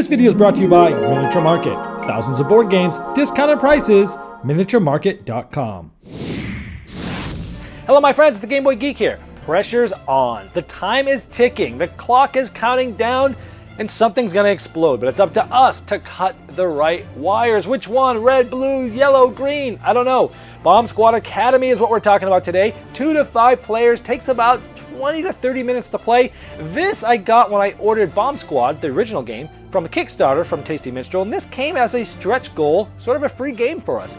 This video is brought to you by Miniature Market. Thousands of board games, discounted prices, miniaturemarket.com. Hello my friends, the Game Boy Geek here. Pressure's on. The time is ticking. The clock is counting down and something's gonna explode, but it's up to us to cut the right wires. Which one? Red, blue, yellow, green? I don't know. Bomb Squad Academy is what we're talking about today. 2 to 5 players, takes about 20 to 30 minutes to play. This I got when I ordered Bomb Squad, the original game, from a Kickstarter from Tasty Minstrel, and this came as a stretch goal, sort of a free game for us.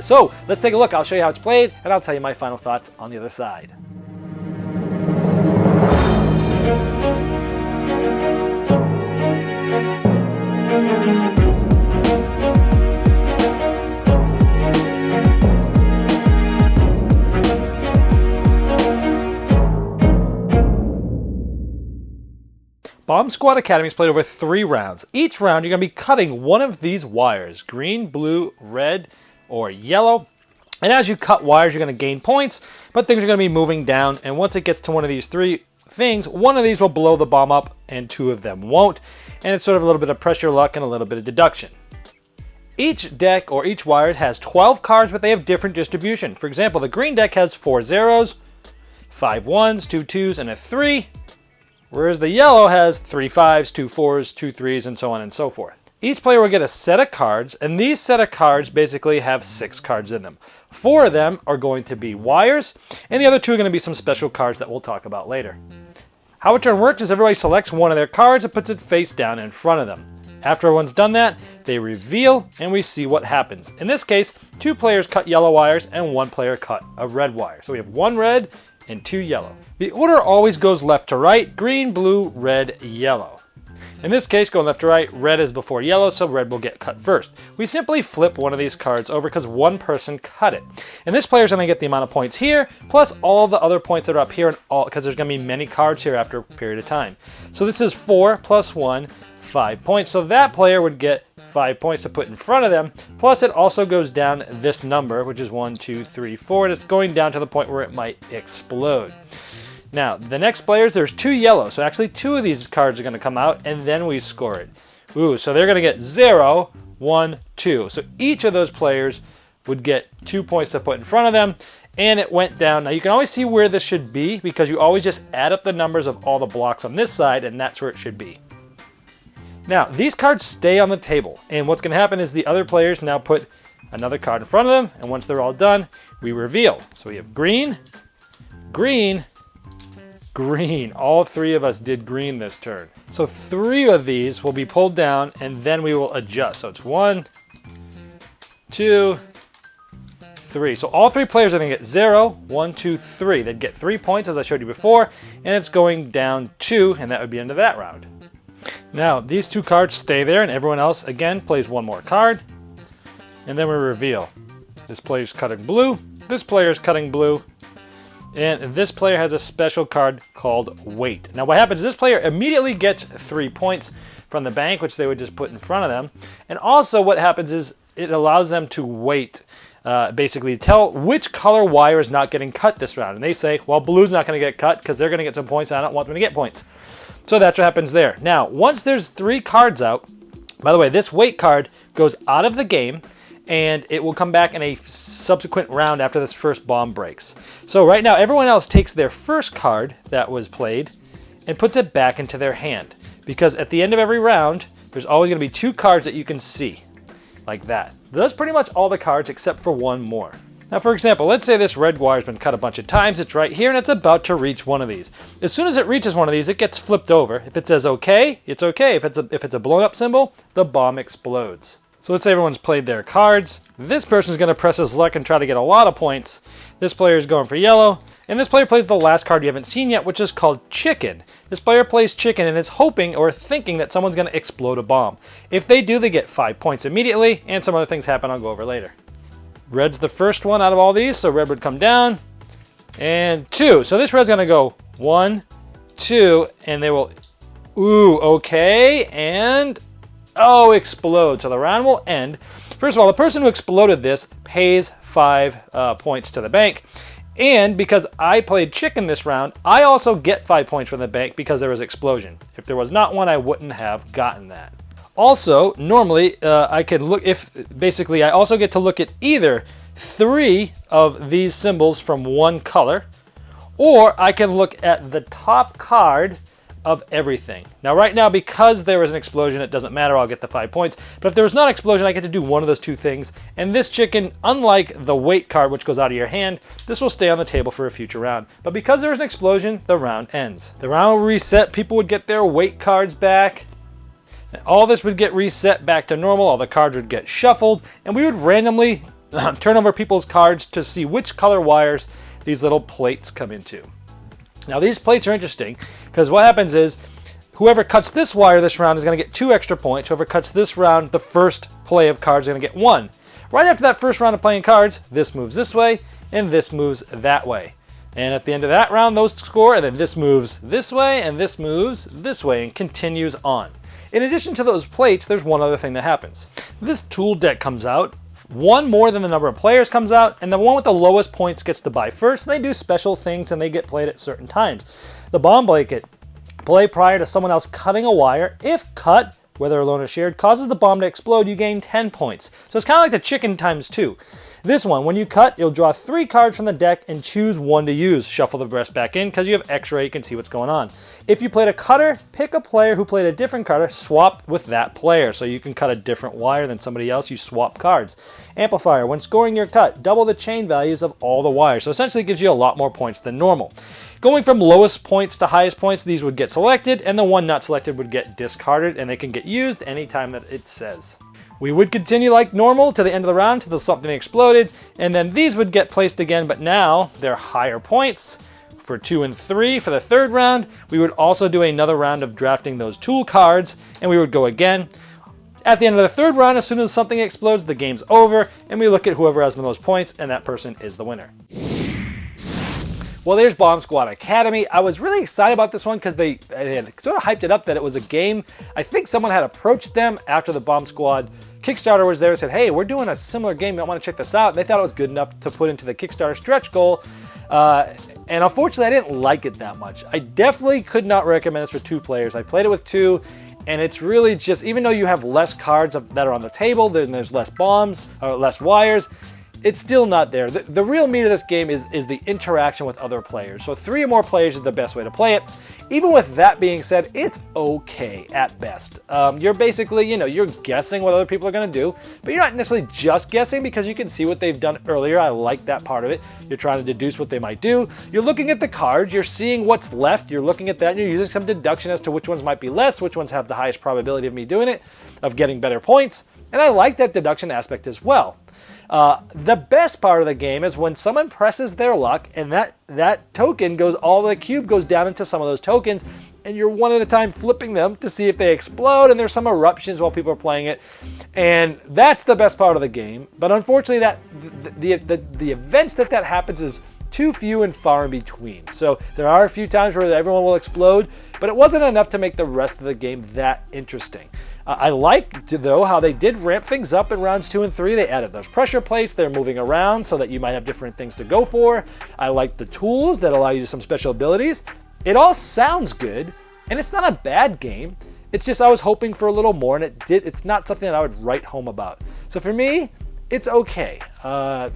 So let's take a look. I'll show you how it's played, and I'll tell you my final thoughts on the other side. Bomb Squad Academy is played over 3 rounds. Each round you're going to be cutting one of these wires, green, blue, red, or yellow. And as you cut wires, you're going to gain points, but things are going to be moving down. And once it gets to one of these 3 things, one of these will blow the bomb up and 2 of them won't. And it's sort of a little bit of pressure luck and a little bit of deduction. Each deck or each wire has 12 cards, but they have different distribution. For example, the green deck has 4 zeros, 5 ones, 2 twos, and a 3. Whereas the yellow has 3 5s, 2 4s, 2 3s, and so on and so forth. Each player will get a set of cards, and these set of cards basically have 6 cards in them. 4 of them are going to be wires, and the other 2 are going to be some special cards that we'll talk about later. How a turn works is everybody selects one of their cards and puts it face down in front of them. After everyone's done that, they reveal, and we see what happens. In this case, 2 players cut yellow wires, and 1 player cut a red wire. So we have 1 red and 2 yellow. The order always goes left to right, green, blue, red, yellow. In this case, going left to right, red is before yellow, so red will get cut first. We simply flip one of these cards over because one person cut it. And this player is going to get the amount of points here, plus all the other points that are up here, and all because there's going to be many cards here after a period of time. So this is 4 plus 1, 5 points. So that player would get 5 points to put in front of them. Plus it also goes down this number, which is 1, 2, 3, 4, and it's going down to the point where it might explode. Now, the next players, there's 2 yellow, so actually 2 of these cards are going to come out, and then we score it. Ooh, so they're going to get 0, 1, 2. So each of those players would get 2 points to put in front of them, and it went down. Now, you can always see where this should be, because you always just add up the numbers of all the blocks on this side, and that's where it should be. Now, these cards stay on the table, and what's going to happen is the other players now put another card in front of them, and once they're all done, we reveal. So we have green, green, green. All 3 of us did green this turn. So 3 of these will be pulled down, and then we will adjust. So it's 1, 2, 3. So all 3 players are going to get 0, 1, 2, 3. They'd get 3 points, as I showed you before, and it's going down 2, and that would be the end of that round. Now, these 2 cards stay there, and everyone else, again, plays 1 more card. And then we reveal. This player's cutting blue, this player's cutting blue, and this player has a special card called Wait. Now, what happens is this player immediately gets 3 points from the bank, which they would just put in front of them. And also what happens is it allows them to wait, basically tell which color wire is not getting cut this round. And they say, well, blue's not going to get cut because they're going to get some points, and I don't want them to get points. So that's what happens there. Now, once there's 3 cards out, by the way, this wait card goes out of the game, and it will come back in a subsequent round after this first bomb breaks. So right now, everyone else takes their first card that was played and puts it back into their hand. Because at the end of every round, there's always going to be 2 cards that you can see, like that. That's pretty much all the cards except for 1 more. Now, for example, let's say this red wire's been cut a bunch of times. It's right here, and it's about to reach one of these. As soon as it reaches one of these, it gets flipped over. If it says OK, it's OK. If it's a blown up symbol, the bomb explodes. So let's say everyone's played their cards. This person's going to press his luck and try to get a lot of points. This player is going for yellow, and this player plays the last card you haven't seen yet, which is called Chicken. This player plays Chicken and is hoping or thinking that someone's going to explode a bomb. If they do, they get 5 points immediately, and some other things happen I'll go over later. Red's the first one out of all these, so red would come down, and 2. So this red's going to go 1, 2, and they will, ooh, okay, and, oh, explode. So the round will end. First of all, the person who exploded this pays 5 points to the bank, And because I played chicken this round, I also get 5 points from the bank because there was explosion. If there was not one, I wouldn't have gotten that. Also, normally I can look I also get to look at either 3 of these symbols from one color, or I can look at the top card of everything. Now right now, because there was an explosion, it doesn't matter, I'll get the 5 points. But if there was not an explosion, I get to do one of those 2 things. And this chicken, unlike the weight card, which goes out of your hand, this will stay on the table for a future round. But because there was an explosion, the round ends. The round will reset, people would get their weight cards back. And all this would get reset back to normal, all the cards would get shuffled, and we would randomly turn over people's cards to see which color wires these little plates come into. Now these plates are interesting because what happens is whoever cuts this wire this round is going to get 2 extra points. Whoever cuts this round, the first play of cards, is going to get 1. Right after that first round of playing cards, this moves this way and this moves that way. And at the end of that round, those score, and then this moves this way and this moves this way and continues on. In addition to those plates, there's one other thing that happens. This tool deck comes out. One more than the number of players comes out, and the one with the lowest points gets to buy first. And they do special things, and they get played at certain times. The bomb blanket, play prior to someone else cutting a wire. If cut, whether alone or shared, causes the bomb to explode, you gain 10 points. So it's kind of like the chicken times 2. This one, when you cut, you'll draw 3 cards from the deck and choose 1 to use. Shuffle the rest back in because you have X-ray, you can see what's going on. If you played a cutter, pick a player who played a different cutter, swap with that player. So you can cut a different wire than somebody else, you swap cards. Amplifier, when scoring your cut, double the chain values of all the wires. So essentially it gives you a lot more points than normal. Going from lowest points to highest points, these would get selected, and the one not selected would get discarded, and they can get used anytime that it says. We would continue like normal to the end of the round until something exploded, and then these would get placed again, but now they're higher points for 2 and 3 for the third round. We would also do another round of drafting those tool cards, and we would go again. At the end of the third round, as soon as something explodes, the game's over, and we look at whoever has the most points, and that person is the winner. Well, there's Bomb Squad Academy. I was really excited about this one because they had sort of hyped it up that it was a game. I think someone had approached them after the Bomb Squad Kickstarter was there and said, hey, we're doing a similar game. You want to check this out? And they thought it was good enough to put into the Kickstarter stretch goal. And unfortunately, I didn't like it that much. I definitely could not recommend this for 2 players. I played it with 2, and it's really just, even though you have less cards that are on the table, then there's less bombs, or less wires, it's still not there. The real meat of this game is the interaction with other players. So 3 or more players is the best way to play it. Even with that being said, it's okay at best. You're basically, you're guessing what other people are going to do, but you're not necessarily just guessing because you can see what they've done earlier. I like that part of it. You're trying to deduce what they might do. You're looking at the cards. You're seeing what's left. You're looking at that, and you're using some deduction as to which ones might be less, which ones have the highest probability of me doing it, of getting better points. And I like that deduction aspect as well. The best part of the game is when someone presses their luck and that token goes, all the cube goes down into some of those tokens, and you're one at a time flipping them to see if they explode, and there's some eruptions while people are playing it. And that's the best part of the game. But unfortunately, the events that happens is too few and far in between. So there are a few times where everyone will explode, but it wasn't enough to make the rest of the game that interesting. I liked, though, how they did ramp things up in rounds 2 and 3. They added those pressure plates. They're moving around so that you might have different things to go for. I like the tools that allow you some special abilities. It all sounds good, and it's not a bad game. It's just I was hoping for a little more, and it's not something that I would write home about. So for me, it's okay.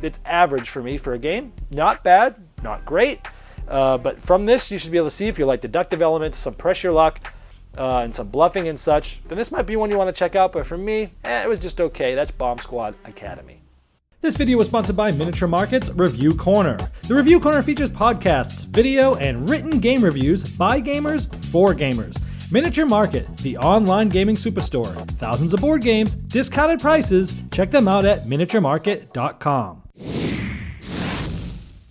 It's average for me for a game. Not bad, not great. But from this, you should be able to see if you like deductive elements, some pressure luck, and some bluffing and such, then this might be one you want to check out. But for me, it was just okay. That's Bomb Squad Academy. This video was sponsored by Miniature Market's Review Corner. The Review Corner features podcasts, video, and written game reviews by gamers for gamers. Miniature Market, the online gaming superstore. Thousands of board games, discounted prices. Check them out at miniaturemarket.com.